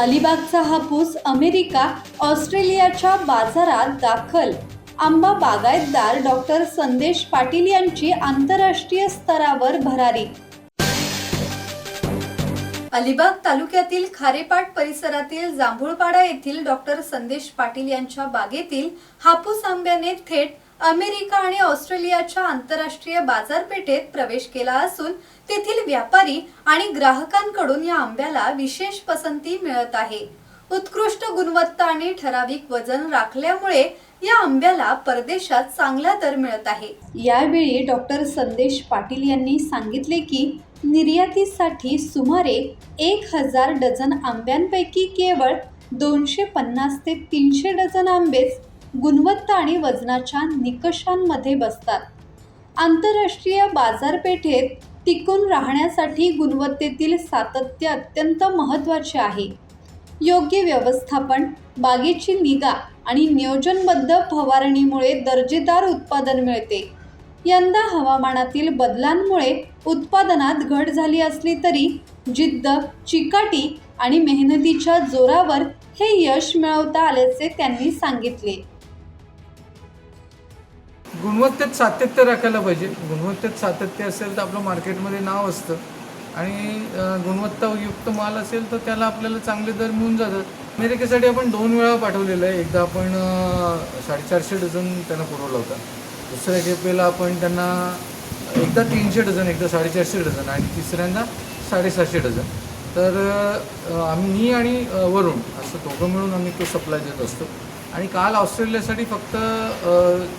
अलिबागचा हापूस अमेरिका, ऑस्ट्रेलियाच्या बाजारात दाखल. आंबा बागायतदार डॉक्टर संदेश पाटील यांची आंतरराष्ट्रीय स्तरावर भरारी. अलिबाग तालुक्यातील खारेपाट परिसरातील जांभूळपाडा येथील डॉक्टर संदेश पाटील यांच्या बागेतील हापूस आंब्याने थेट अमेरिका आणि ऑस्ट्रेलियाच्या आंतरराष्ट्रीय बाजारपेठेत प्रवेश केला असून तेथील व्यापारी आणि ग्राहकांकडून या आंब्याला विशेष पसंती मिळत आहे. उत्कृष्ट गुणवत्ता आणि ठराविक वजन राखल्यामुळे या आंब्याला परदेशात चांगला दर मिळत आहे. यावेळी डॉक्टर संदेश पाटील यांनी सांगितले की निर्यातीसाठी सुमारे 1000 डझन आंब्यांपैकी केवळ 250 ते 300 डझन आंबेच गुणवत्ता आणि वजनाच्या निकषांमध्ये बसतात. आंतरराष्ट्रीय बाजारपेठेत टिकून राहण्यासाठी गुणवत्तेतील सातत्य अत्यंत महत्त्वाचे आहे. योग्य व्यवस्थापन, बागेची निगा आणि नियोजनबद्ध फवारणीमुळे दर्जेदार उत्पादन मिळते. यंदा हवामानातील बदलांमुळे उत्पादनात घट झाली असली तरी जिद्द, चिकाटी आणि मेहनतीच्या जोरावर हे यश मिळवता आल्याचे त्यांनी सांगितले. गुणवत्तेत सातत्य राखायला पाहिजे. गुणवत्तेत सातत्य असेल तर आपलं मार्केटमध्ये नाव असतं आणि गुणवत्तायुक्त माल असेल तर त्याला आपल्याला चांगले दर मिळून जातात. अमेरिकेसाठी आपण 2 वेळा पाठवलेलं आहे. एकदा आपण 450 डझन त्यांना पुरवला होता. दुसऱ्या खेपेला आपण त्यांना एकदा 300 डझन, एकदा 450 डझन आणि तिसऱ्यांदा 750 डझन. तर मी आणि वरुण असं दोघं मिळून आम्ही तो सप्लाय देत असतो. आणि काल ऑस्ट्रेलियासाठी फक्त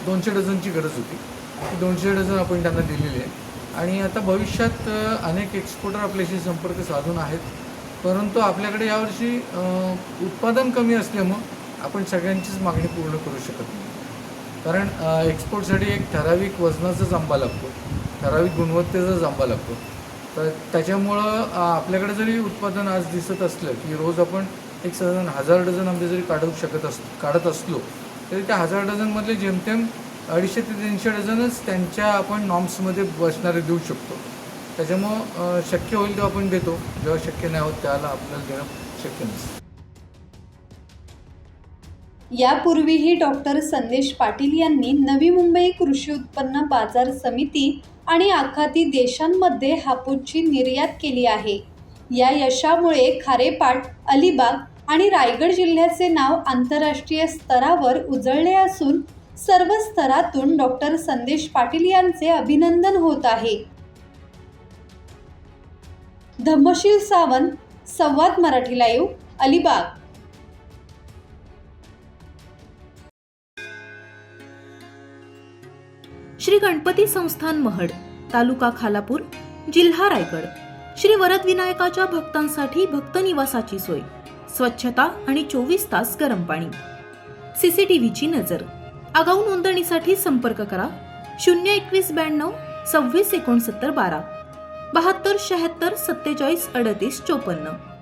200 डझनची गरज होती. ती 200 डझन आपण त्यांना दिलेली आहे. आणि आता भविष्यात अनेक एक्सपोर्टर आपल्याशी संपर्क साधून आहेत, परंतु आपल्याकडे यावर्षी उत्पादन कमी असल्यामुळं आपण सगळ्यांचीच मागणी पूर्ण करू शकत नाही. कारण एक्सपोर्टसाठी एक ठराविक वजनाचाच आंबा लागतो, ठराविक गुणवत्तेचाच आंबा लागतो. तर त्याच्यामुळं आपल्याकडे जरी उत्पादन आज दिसत असलं की रोज आपण एक साधारण 1000 डझन आंबे जरी काढत असलो तरी त्या 1000 डझनमधले जेमतेम 250 ते 300 डझनच त्यांच्या आपण नॉर्म्समध्ये बसणारे देऊ शकतो. त्याच्यामुळं शक्य होईल तेव्हा आपण देतो, जेव्हा शक्य नाही होत त्याला आपल्याला देणं शक्य नसतं. यापूर्वीही डॉक्टर संदेश पाटील यांनी नवी मुंबई कृषी उत्पन्न बाजार समिती आणि आखाती देशांमध्ये हापूसची निर्यात केली आहे. या यशामुळे खारेपाट, अलिबाग आणि रायगड जिल्ह्याचे नाव आंतरराष्ट्रीय स्तरावर उजळले असून सर्व स्तरातून डॉक्टर संदेश पाटील यांचे अभिनंदन होत आहे. धम्मशील सावंत, संवाद मराठी लाईव्ह, अलिबाग. श्री गणपती संस्थान महड, तालुका खालापूर, जिल्हा रायगड. श्री वरदविनायकाच्या भक्तांसाठी भक्त निवासाची सोय, स्वच्छता आणि 24 तास गरम पाणी, सीसीटीव्हीची नजर. आगाऊ नोंदणीसाठी संपर्क करा 02192 26 69 12 72 76 47 38 54.